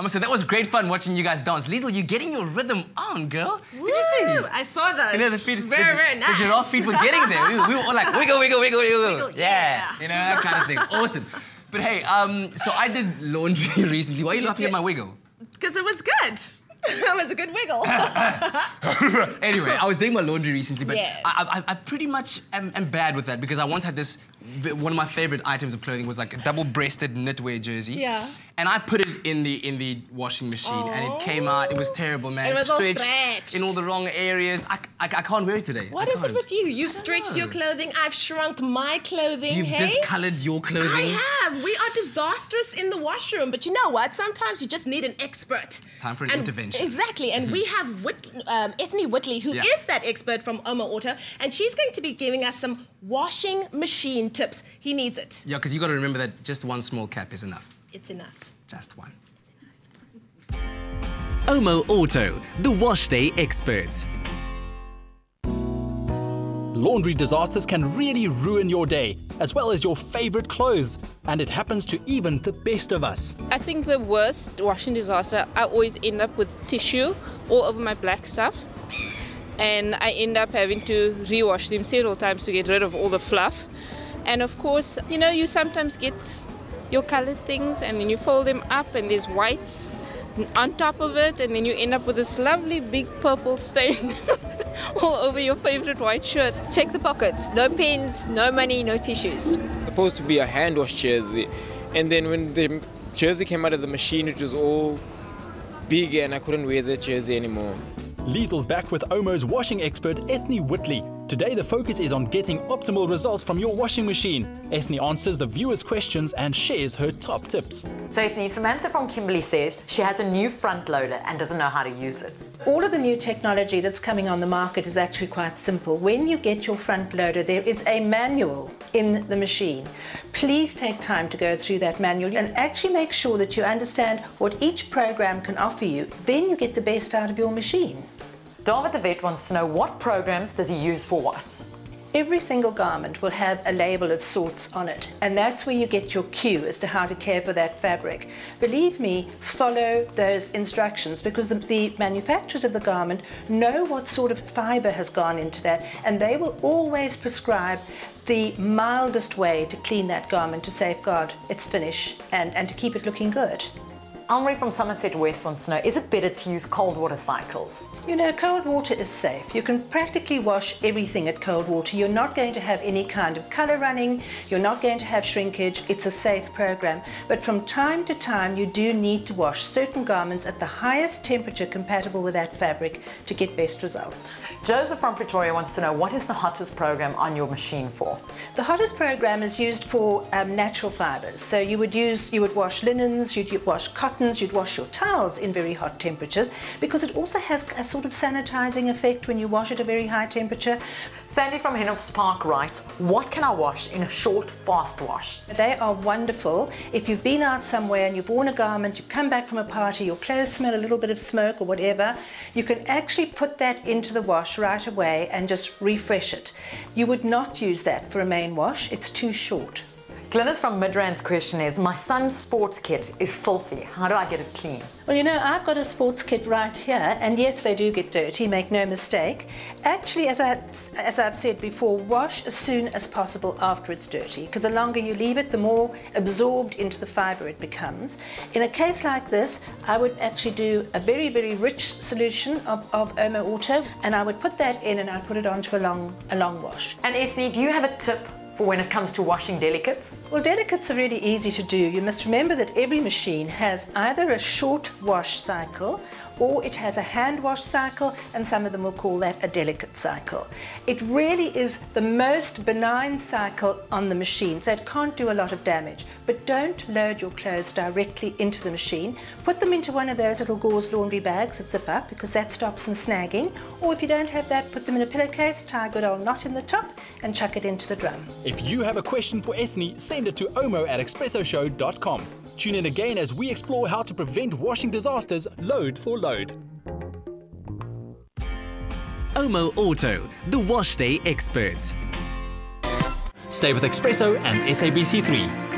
I must say, that was great fun watching you guys dance. Liesl, you're getting your rhythm on, girl. Woo! Did you see? I saw those. You know, the feet, very nice. The giraffe feet were getting there. We were all like, wiggle, wiggle, wiggle, wiggle. Yeah. You know, that kind of thing. Awesome. But hey, so I did laundry recently. Why are you laughing at my wiggle? Because it was good. That was a good wiggle. Anyway, I was doing my laundry recently, but yes. I pretty much am bad with that because I once had this, one of my favorite items of clothing was like a double-breasted knitwear jersey. Yeah. And I put it in the washing machine and it came out, it was terrible, man. It was stretched all stretched in all the wrong areas. I can't wear it today. What is it with you? You've stretched your clothing, I've shrunk my clothing, You've discolored your clothing. I have. We are disastrous in the washroom, but you know what? Sometimes you just need an expert. It's time for an intervention. Exactly, and we have Ethne Whitley, who is that expert from OMO Auto, and she's going to be giving us some washing machine tips. He needs it. Yeah, because you got to remember that just one small cap is enough. It's enough. Just one. OMO Auto, the wash day experts. Laundry disasters can really ruin your day, as well as your favorite clothes, and it happens to even the best of us. I think the worst washing disaster, I always end up with tissue all over my black stuff, and I end up having to rewash them several times to get rid of all the fluff. And of course, you know, you sometimes get your colored things and then you fold them up and there's whites on top of it, and then you end up with this lovely big purple stain all over your favorite white shirt. Check the pockets. No pens, no money, no tissues. Supposed to be a hand wash jersey, and then when the jersey came out of the machine, it was all big and I couldn't wear the jersey anymore. Liesl's back with OMO's washing expert Ethne Whitley. Today the focus is on getting optimal results from your washing machine. Ethne answers the viewers' questions and shares her top tips. So Ethne, Samantha from Kimberley says she has a new front loader and doesn't know how to use it. All of the new technology that's coming on the market is actually quite simple. When you get your front loader, there is a manual in the machine. Please take time to go through that manual and actually make sure that you understand what each program can offer you. Then you get the best out of your machine. David the vet wants to know what programs does he use for what? Every single garment will have a label of sorts on it, and that's where you get your cue as to how to care for that fabric. Believe me, follow those instructions, because the manufacturers of the garment know what sort of fibre has gone into that, and they will always prescribe the mildest way to clean that garment to safeguard its finish and to keep it looking good. Elmarie from Somerset West wants to know, is it better to use cold water cycles? You know, cold water is safe. You can practically wash everything at cold water. You're not going to have any kind of colour running. You're not going to have shrinkage. It's a safe program. But from time to time, you do need to wash certain garments at the highest temperature compatible with that fabric to get best results. Joseph from Pretoria wants to know, what is the hottest program on your machine for? The hottest program is used for natural fibres. So you would wash linens, you'd wash cotton, you'd wash your towels in very hot temperatures, because it also has a sort of sanitizing effect when you wash at a very high temperature. Sandy from Hennops Park writes, what can I wash in a short, fast wash? They are wonderful. If you've been out somewhere and you've worn a garment, you come back from a party, your clothes smell a little bit of smoke or whatever, you can actually put that into the wash right away and just refresh it. You would not use that for a main wash. It's too short. Glynis from Midrand's question is, my son's sports kit is filthy. How do I get it clean? Well, you know, I've got a sports kit right here, and yes, they do get dirty, make no mistake. Actually, as I've said before, wash as soon as possible after it's dirty, because the longer you leave it, the more absorbed into the fibre it becomes. In a case like this, I would actually do a very, very rich solution of OMO Auto, and I would put that in and I'd put it onto a long wash. And Ethne, do you have a tip for when it comes to washing delicates? Well, delicates are really easy to do. You must remember that every machine has either a short wash cycle or it has a hand wash cycle, and some of them will call that a delicate cycle. It really is the most benign cycle on the machine, so it can't do a lot of damage. But don't load your clothes directly into the machine. Put them into one of those little gauze laundry bags that zip up, because that stops them snagging. Or if you don't have that, put them in a pillowcase, tie a good old knot in the top and chuck it into the drum. If you have a question for Ethne, send it to omo@expressoshow.com. Tune in again as we explore how to prevent washing disasters load for load. OMO Auto, the wash day experts. Stay with Expresso and SABC3.